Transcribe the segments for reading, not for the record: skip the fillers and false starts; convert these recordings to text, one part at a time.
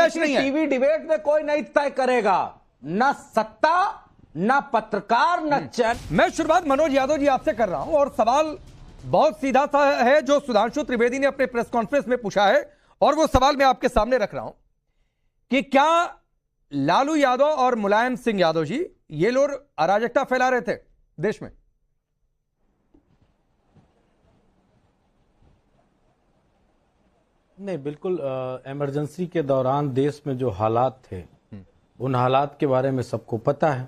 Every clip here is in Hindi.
मैच नहीं है। टीवी डिबेट में कोई नहीं तय करेगा, ना सत्ता, ना पत्रकार, ना चैनल। मैं शुरुआत मनोज यादव जी आपसे कर रहा हूं और सवाल बहुत सीधा सा है जो सुधांशु त्रिवेदी ने अपने प्रेस कॉन्फ्रेंस में पूछा है, और वो सवाल मैं आपके सामने रख रहा हूं कि क्या लालू यादव और मुलायम सिंह यादव जी ये लोग अराजकता फैला रहे थे देश में? नहीं, बिल्कुल। इमरजेंसी के दौरान देश में जो हालात थे उन हालात के बारे में सबको पता है।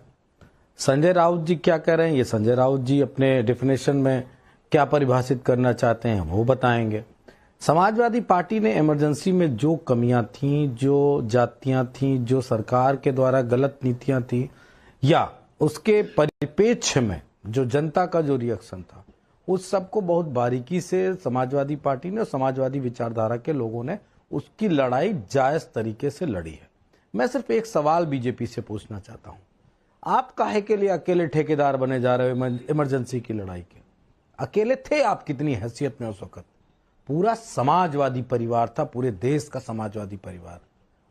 संजय राउत जी क्या कह रहे हैं, ये संजय राउत जी अपने डेफिनेशन में क्या परिभाषित करना चाहते हैं वो बताएंगे। समाजवादी पार्टी ने इमरजेंसी में जो कमियां थीं, जो जातियां थीं, जो सरकार के द्वारा गलत नीतियां थी, या उसके परिप्रेक्ष्य में जो जनता का जो रिएक्शन था, उस सबको बहुत बारीकी से समाजवादी पार्टी ने और समाजवादी विचारधारा के लोगों ने उसकी लड़ाई जायज तरीके से लड़ी है। मैं सिर्फ एक सवाल बीजेपी से पूछना चाहता हूं, आप काहे के लिए अकेले ठेकेदार बने जा रहे हो इमरजेंसी की लड़ाई के? अकेले थे आप कितनी हैसियत में उस वक्त? पूरा समाजवादी परिवार था, पूरे देश का समाजवादी परिवार,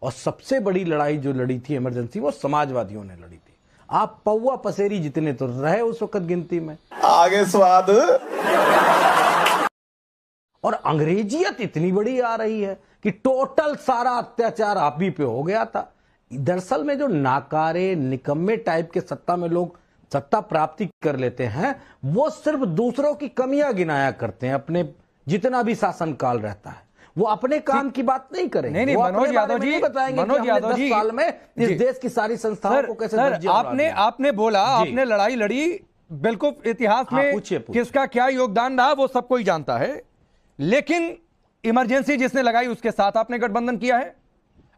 और सबसे बड़ी लड़ाई जो लड़ी थी इमरजेंसी वो समाजवादियों ने लड़ी थी। आप पौवा पसेरी जितने तो रहे उस वक्त गिनती में, आगे स्वाद। और अंग्रेजियत इतनी बड़ी आ रही है कि टोटल सारा अत्याचार आप ही पे हो गया था। दरअसल में जो नाकारे निकम्मे टाइप के सत्ता में लोग सत्ता प्राप्ति कर लेते हैं, वो सिर्फ दूसरों की कमियां गिनाया करते हैं। अपने जितना भी शासनकाल रहता है वो अपने काम की बात नहीं करेंगे। नहीं, मनोज यादव जी बताएंगे मनोज यादव जी 10 साल में इस देश की सारी संस्थाओं को कैसे आपने बोला, आपने लड़ाई लड़ी, बिल्कुल इतिहास में किसका क्या योगदान रहा वो सबको ही जानता है, लेकिन इमरजेंसी जिसने लगाई उसके साथ आपने गठबंधन किया है।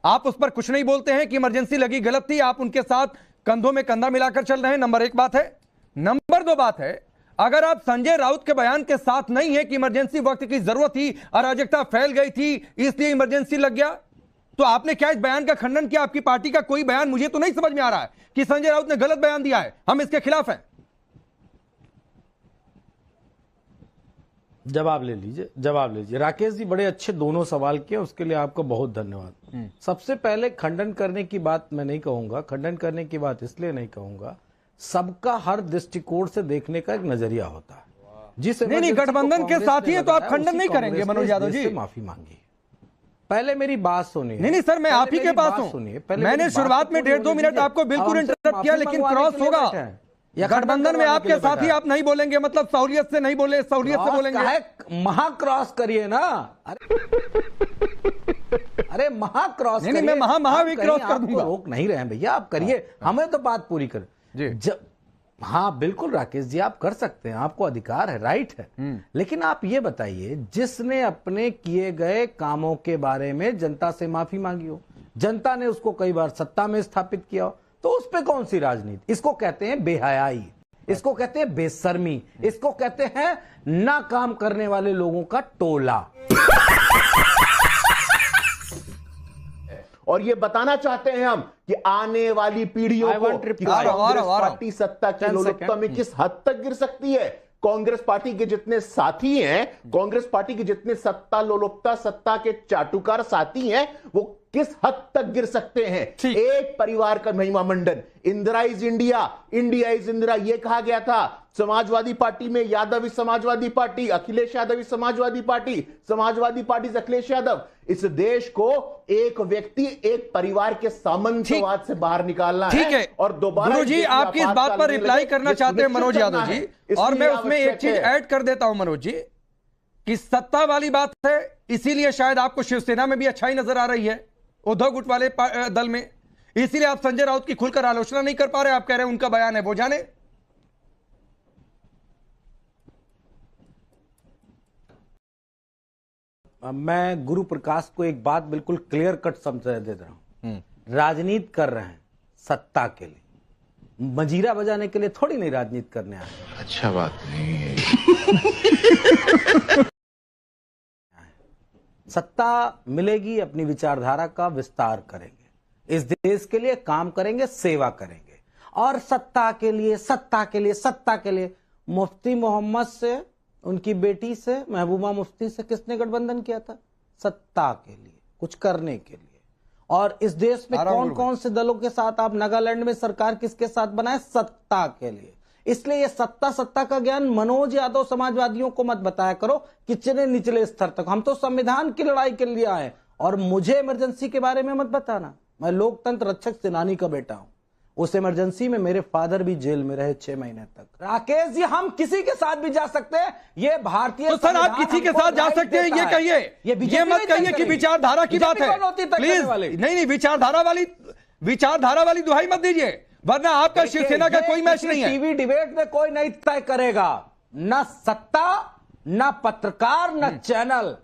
आप उस पर कुछ नहीं बोलते हैं कि इमरजेंसी लगी गलत थी, आप उनके साथ कंधों में कंधा मिलाकर चल रहे हैं। नंबर एक बात है। नंबर दो बात है, अगर आप संजय राउत के बयान के साथ नहीं है कि इमरजेंसी वक्त की जरूरत थी, अराजकता फैल गई थी इसलिए इमरजेंसी लग गया, तो आपने क्या इस बयान का खंडन किया? आपकी पार्टी का कोई बयान मुझे तो नहीं समझ में आ रहा है कि संजय राउत ने गलत बयान दिया है, हम इसके खिलाफ हैं। जवाब ले लीजिए राकेश जी, बड़े अच्छे दोनों सवाल किए, उसके लिए आपका बहुत धन्यवाद। सबसे पहले खंडन करने की बात मैं नहीं कहूंगा, खंडन करने की बात इसलिए नहीं कहूंगा, सबका हर दृष्टिकोण से देखने का एक नजरिया होता है। जिस नहीं गठबंधन के साथी है तो आप खंडन नहीं करेंगे मनोज यादव जी? माफी मांगी, पहले मेरी बात सुनिए। नहीं सर, मैं आप ही के पास हूं। मैंने शुरुआत में 1.5-2 मिनट आपको बिल्कुल इंटरप्ट किया, लेकिन क्रॉस होगा। गठबंधन में आपके साथी आप नहीं बोलेंगे, मतलब सहूलियत से नहीं बोले, सहूलियत से बोलेंगे। महाक्रॉस करिए ना। अरे महाक्रॉस नहीं, मैं महा भी क्रॉस कर दूंगा। रोक नहीं रहे हैं भैया, आप करिए, हमें तो बात पूरी कर। हाँ बिल्कुल राकेश जी, आप कर सकते हैं, आपको अधिकार है, राइट है। लेकिन आप ये बताइए, जिसने अपने किए गए कामों के बारे में जनता से माफी मांगी हो, जनता ने उसको कई बार सत्ता में स्थापित किया हो, तो उस पे कौन सी राजनीति? इसको कहते हैं बेहयाई, इसको कहते हैं बेशर्मी, इसको कहते हैं ना काम करने वाले लोगों का टोला। और ये बताना चाहते हैं हम कि आने वाली पीढ़ियों को कि कांग्रेस पार्टी सत्ता की लोलुपता में किस हद तक गिर सकती है। कांग्रेस पार्टी के जितने साथी हैं, कांग्रेस पार्टी के जितने सत्ता लोलुपता, सत्ता के चाटुकार साथी हैं, वो किस हद तक गिर सकते हैं। एक परिवार का महिमा मंडन, Indira is India, India is Indira, ये कहा गया था। समाजवादी पार्टी में Yadav is Samajwadi party, Akhilesh Yadav is Samajwadi party, Samajwadi party से अखिलेश यादव। इस देश को एक व्यक्ति, एक परिवार के सामंतवाद से बाहर निकालना है। और दोबारा गुरु जी, आपकी इस बात पर रिप्लाई करना चाहते हैं मनोज यादव जी, और मैं उसमें एक चीज ऐड कर देता हूं मनोज जी, कि सत्ता वाली बात है, इसीलिए शायद आपको शिवसेना में भी अच्छाई नजर आ रही है, उद्धव गुट वाले दल में, इसीलिए आप संजय राउत की खुलकर आलोचना नहीं कर पा रहे। आप कह रहे हैं उनका बयान है, वो जाने। मैं गुरु प्रकाश को एक बात बिल्कुल क्लियर कट समझा दे रहा हूं, राजनीति कर रहे हैं सत्ता के लिए, मजीरा बजाने के लिए थोड़ी नहीं राजनीति करने आए। अच्छा बात नहीं है। सत्ता मिलेगी, अपनी विचारधारा का विस्तार करेंगे, इस देश के लिए काम करेंगे, सेवा करेंगे। और सत्ता के लिए मुफ्ती मोहम्मद से, उनकी बेटी से, महबूबा मुफ्ती से किसने गठबंधन किया था? सत्ता के लिए, कुछ करने के लिए। और इस देश में कौन कौन से दलों के साथ आप नागालैंड में सरकार किसके साथ बनाए? सत्ता के लिए। इसलिए ये सत्ता का ज्ञान मनोज यादव समाजवादियों को मत बताया करो कितने निचले स्तर तक। हम तो संविधान की लड़ाई के लिए आए और मुझे इमरजेंसी के बारे में मत बताना। मैं लोकतंत्र रक्षक सेनानी का बेटा हूं। उस इमरजेंसी में मेरे फादर भी जेल में रहे 6 महीने तक। राकेश जी, हम किसी के साथ भी जा सकते हैं, ये भारतीय। तो सर आप किसी के साथ जा सकते हैं, ये कहिए, ये मत कहिए कि विचारधारा की बात है। प्लीज नहीं, विचारधारा वाली दुहाई मत दीजिए, वरना आपका शिवसेना का कोई मैच नहीं है। टीवी डिबेट में कोई नहीं तय करेगा, न सत्ता, न पत्रकार, न चैनल।